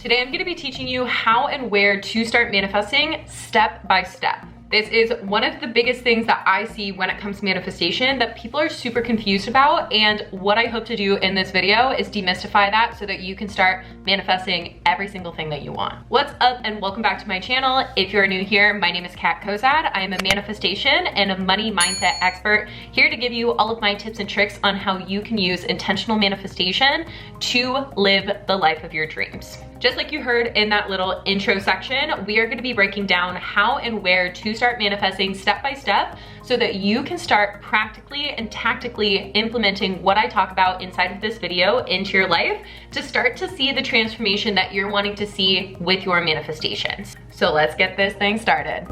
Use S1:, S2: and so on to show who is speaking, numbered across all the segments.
S1: Today I'm going to be teaching you how and where to start manifesting step by step. This is one of the biggest things that I see when it comes to manifestation that people are super confused about, and what I hope to do in this video is demystify that so that you can start manifesting every single thing that you want. What's up and welcome back to my channel. If you're new here, my name is Cozadd. I am a manifestation and a money mindset expert here to give you all of my tips and tricks on how you can use intentional manifestation to live the life of your dreams. Just like you heard in that little intro section, we are going to be breaking down how and where to start manifesting step by step so that you can start practically and tactically implementing what I talk about inside of this video into your life to start to see the transformation that you're wanting to see with your manifestations. So let's get this thing started.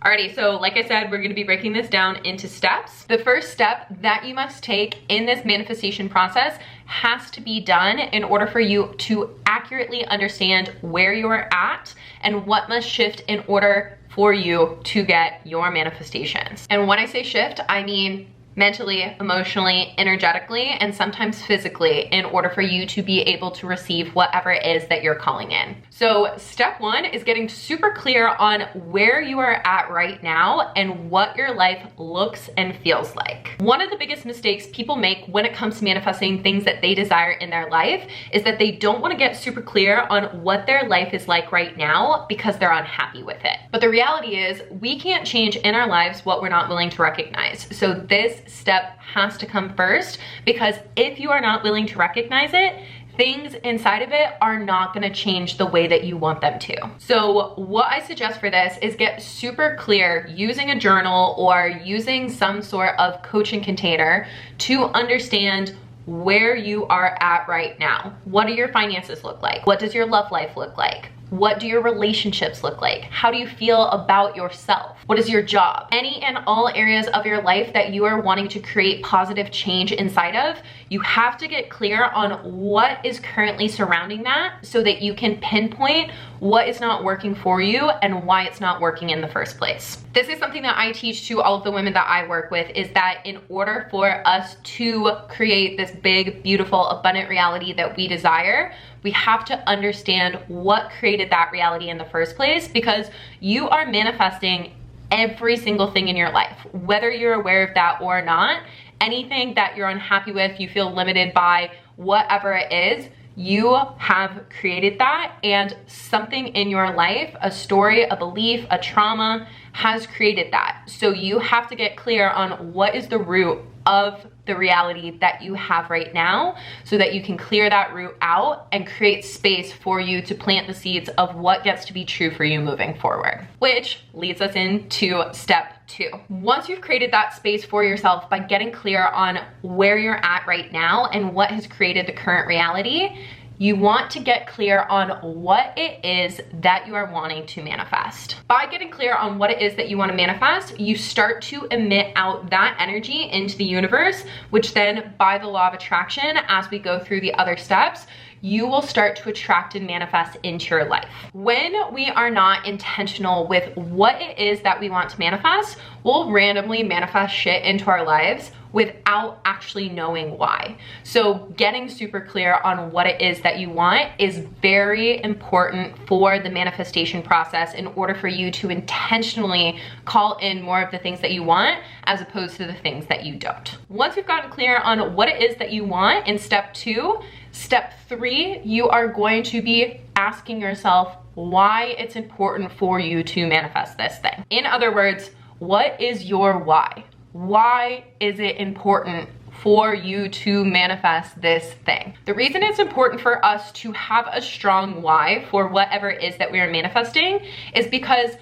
S1: Alrighty, so like I said, we're gonna be breaking this down into steps. The first step that you must take in this manifestation process has to be done in order for you to accurately understand where you are at and what must shift in order for you to get your manifestations. And when I say shift, I mean mentally, emotionally, energetically, and sometimes physically in order for you to be able to receive whatever it is that you're calling in. So step one is getting super clear on where you are at right now and what your life looks and feels like. One of the biggest mistakes people make when it comes to manifesting things that they desire in their life is that they don't want to get super clear on what their life is like right now because they're unhappy with it. But the reality is we can't change in our lives what we're not willing to recognize. So this step has to come first, because if you are not willing to recognize it, things inside of it are not gonna change the way that you want them to. So what I suggest for this is get super clear using a journal or using some sort of coaching container to understand where you are at right now. What do your finances look like? What does your love life look like? What do your relationships look like? How do you feel about yourself? What is your job? Any and all areas of your life that you are wanting to create positive change inside of, you have to get clear on what is currently surrounding that so that you can pinpoint what is not working for you and why it's not working in the first place. This is something that I teach to all of the women that I work with, is that in order for us to create this big, beautiful, abundant reality that we desire, we have to understand what created that reality in the first place, because you are manifesting every single thing in your life, whether you're aware of that or not. Anything that you're unhappy with, you feel limited by, whatever it is, you have created that, and something in your life, a story, a belief, a trauma has created that. So you have to get clear on what is the root of the reality that you have right now so that you can clear that root out and create space for you to plant the seeds of what gets to be true for you moving forward. Which leads us into step two. Once you've created that space for yourself by getting clear on where you're at right now and what has created the current reality, you want to get clear on what it is that you are wanting to manifest. By getting clear on what it is that you want to manifest, you start to emit out that energy into the universe, which then, by the law of attraction, as we go through the other steps, you will start to attract and manifest into your life. When we are not intentional with what it is that we want to manifest, we'll randomly manifest shit into our lives without actually knowing why. So getting super clear on what it is that you want is very important for the manifestation process in order for you to intentionally call in more of the things that you want as opposed to the things that you don't. Once you've gotten clear on what it is that you want in step two, step three, you are going to be asking yourself why it's important for you to manifest this thing. In other words, what is your why? Why is it important for you to manifest this thing? The reason it's important for us to have a strong why for whatever it is that we are manifesting is because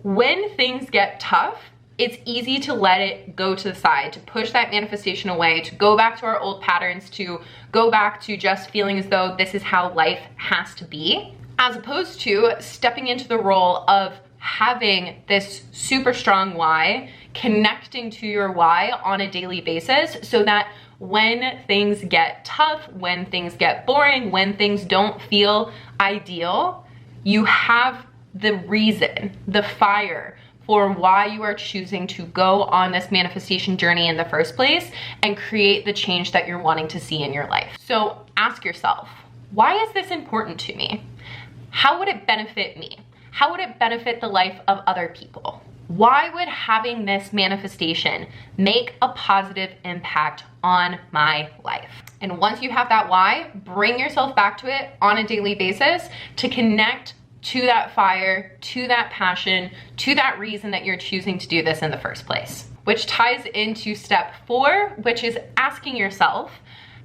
S1: when things get tough, it's easy to let it go to the side, to push that manifestation away, to go back to our old patterns, to go back to just feeling as though this is how life has to be, as opposed to stepping into the role of having this super strong why, connecting to your why on a daily basis so that when things get tough, when things get boring, when things don't feel ideal, you have the reason, the fire for why you are choosing to go on this manifestation journey in the first place and create the change that you're wanting to see in your life. So ask yourself, why is this important to me? How would it benefit me? How would it benefit the life of other people? Why would having this manifestation make a positive impact on my life? And once you have that why, bring yourself back to it on a daily basis to connect to that fire, to that passion, to that reason that you're choosing to do this in the first place. Which ties into step 4, which is asking yourself,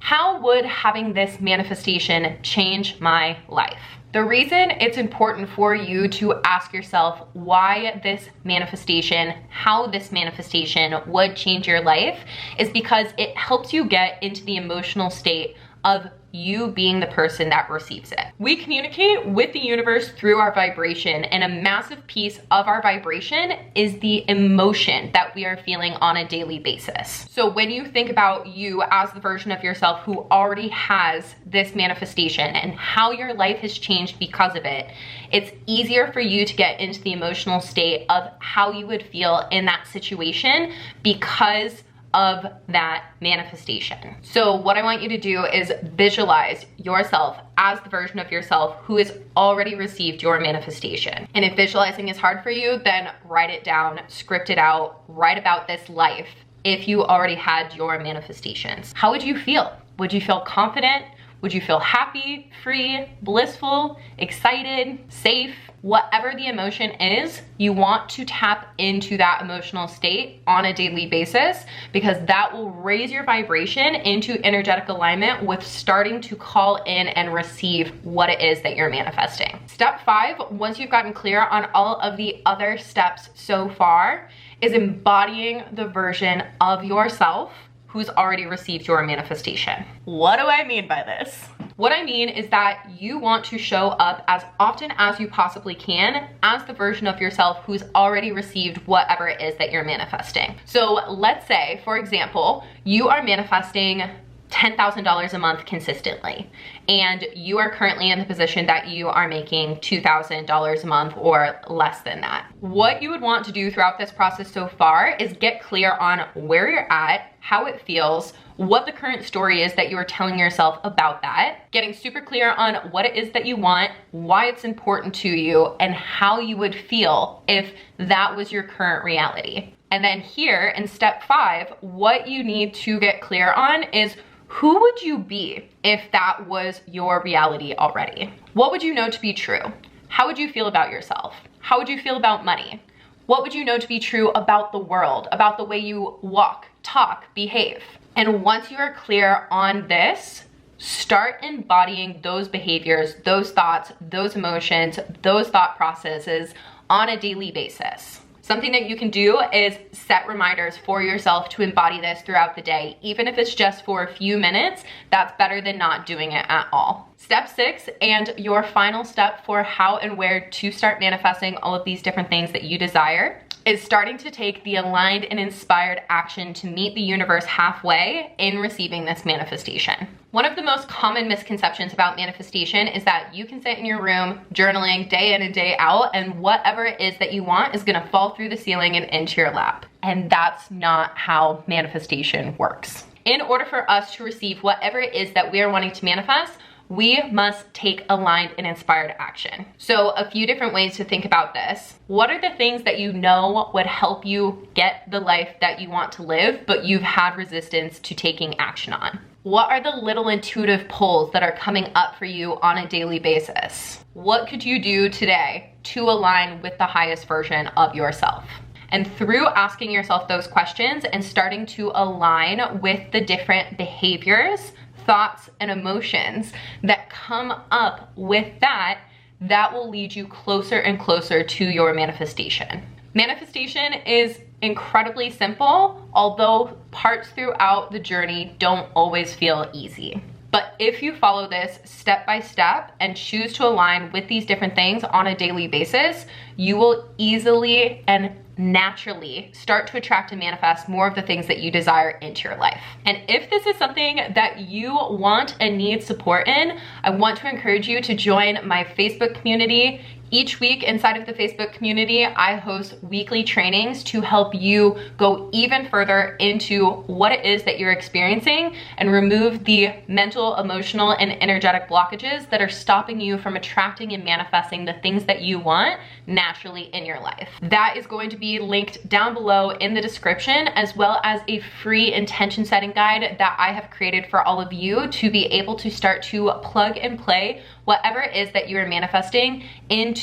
S1: how would having this manifestation change my life? The reason it's important for you to ask yourself why this manifestation, how this manifestation would change your life is because it helps you get into the emotional state of you being the person that receives it. We communicate with the universe through our vibration, and a massive piece of our vibration is the emotion that we are feeling on a daily basis. So when you think about you as the version of yourself who already has this manifestation and how your life has changed because of it, it's easier for you to get into the emotional state of how you would feel in that situation because of that manifestation. So what I want you to do is visualize yourself as the version of yourself who has already received your manifestation. And if visualizing is hard for you, then write it down, script it out, write about this life if you already had your manifestations. How would you feel? Would you feel confident? Would you feel happy, free, blissful, excited, safe? Whatever the emotion is, you want to tap into that emotional state on a daily basis because that will raise your vibration into energetic alignment with starting to call in and receive what it is that you're manifesting. Step 5, once you've gotten clear on all of the other steps so far, is embodying the version of yourself who's already received your manifestation. What do I mean by this? What I mean is that you want to show up as often as you possibly can as the version of yourself who's already received whatever it is that you're manifesting. So let's say, for example, you are manifesting $10,000 a month consistently, and you are currently in the position that you are making $2,000 a month or less than that. What you would want to do throughout this process so far is get clear on where you're at, how it feels, what the current story is that you are telling yourself about that, getting super clear on what it is that you want, why it's important to you, and how you would feel if that was your current reality. And then here in step 5, what you need to get clear on is who would you be if that was your reality already? What would you know to be true? How would you feel about yourself? How would you feel about money? What would you know to be true about the world, about the way you walk, talk, behave? And once you are clear on this, start embodying those behaviors, those thoughts, those emotions, those thought processes on a daily basis. Something that you can do is set reminders for yourself to embody this throughout the day. Even if it's just for a few minutes, that's better than not doing it at all. Step 6, and your final step for how and where to start manifesting all of these different things that you desire, is starting to take the aligned and inspired action to meet the universe halfway in receiving this manifestation. One of the most common misconceptions about manifestation is that you can sit in your room journaling day in and day out, and whatever it is that you want is gonna fall through the ceiling and into your lap. And that's not how manifestation works. In order for us to receive whatever it is that we are wanting to manifest, we must take aligned and inspired action. So a few different ways to think about this. What are the things that you know would help you get the life that you want to live, but you've had resistance to taking action on? What are the little intuitive pulls that are coming up for you on a daily basis? What could you do today to align with the highest version of yourself? And through asking yourself those questions and starting to align with the different behaviors, thoughts, and emotions that come up with that, that will lead you closer and closer to your manifestation. Manifestation is incredibly simple, although parts throughout the journey don't always feel easy. But if you follow this step by step and choose to align with these different things on a daily basis, you will easily and naturally start to attract and manifest more of the things that you desire into your life. And if this is something that you want and need support in, I want to encourage you to join my Facebook community. Each week inside of the Facebook community, I host weekly trainings to help you go even further into what it is that you're experiencing and remove the mental, emotional, and energetic blockages that are stopping you from attracting and manifesting the things that you want naturally in your life. That is going to be linked down below in the description, as well as a free intention setting guide that I have created for all of you to be able to start to plug and play whatever it is that you are manifesting into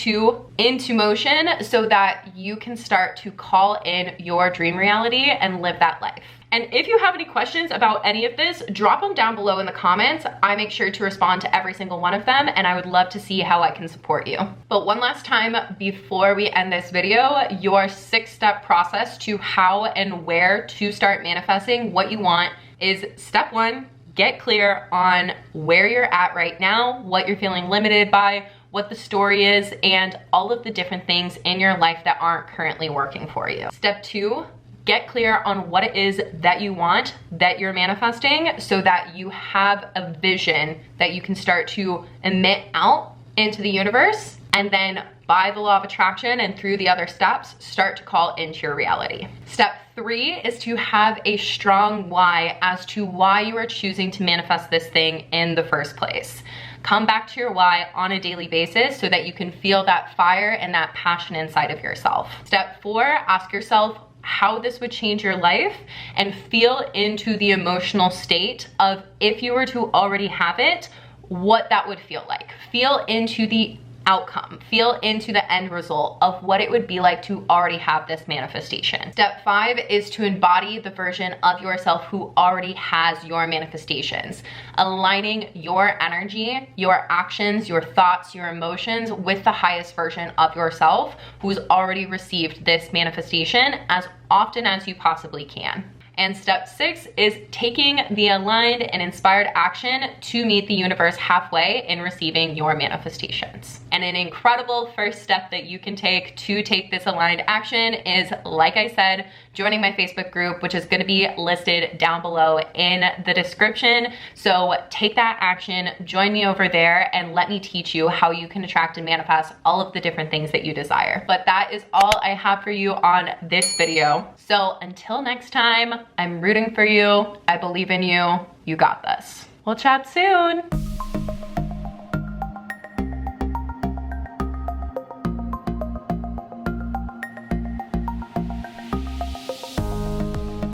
S1: motion so that you can start to call in your dream reality and live that life. And if you have any questions about any of this, drop them down below in the comments. I make sure to respond to every single one of them, and I would love to see how I can support you. But one last time before we end this video, your 6-step process to how and where to start manifesting what you want is: step 1, get clear on where you're at right now, what you're feeling limited by, what the story is, and all of the different things in your life that aren't currently working for you. Step 2, get clear on what it is that you want, that you're manifesting, so that you have a vision that you can start to emit out into the universe, and then by the law of attraction and through the other steps, start to call into your reality. Step 3 is to have a strong why as to why you are choosing to manifest this thing in the first place. Come back to your why on a daily basis so that you can feel that fire and that passion inside of yourself. Step 4, ask yourself how this would change your life and feel into the emotional state of, if you were to already have it, what that would feel like. Feel into the outcome, feel into the end result of what it would be like to already have this manifestation. Step 5 is to embody the version of yourself who already has your manifestations, aligning your energy, your actions, your thoughts, your emotions with the highest version of yourself who's already received this manifestation as often as you possibly can. And step 6 is taking the aligned and inspired action to meet the universe halfway in receiving your manifestations. And an incredible first step that you can take to take this aligned action is, like I said, joining my Facebook group, which is going to be listed down below in the description. So take that action, join me over there, and let me teach you how you can attract and manifest all of the different things that you desire. But that is all I have for you on this video. So until next time, I'm rooting for you. I believe in you. You got this. We'll chat soon.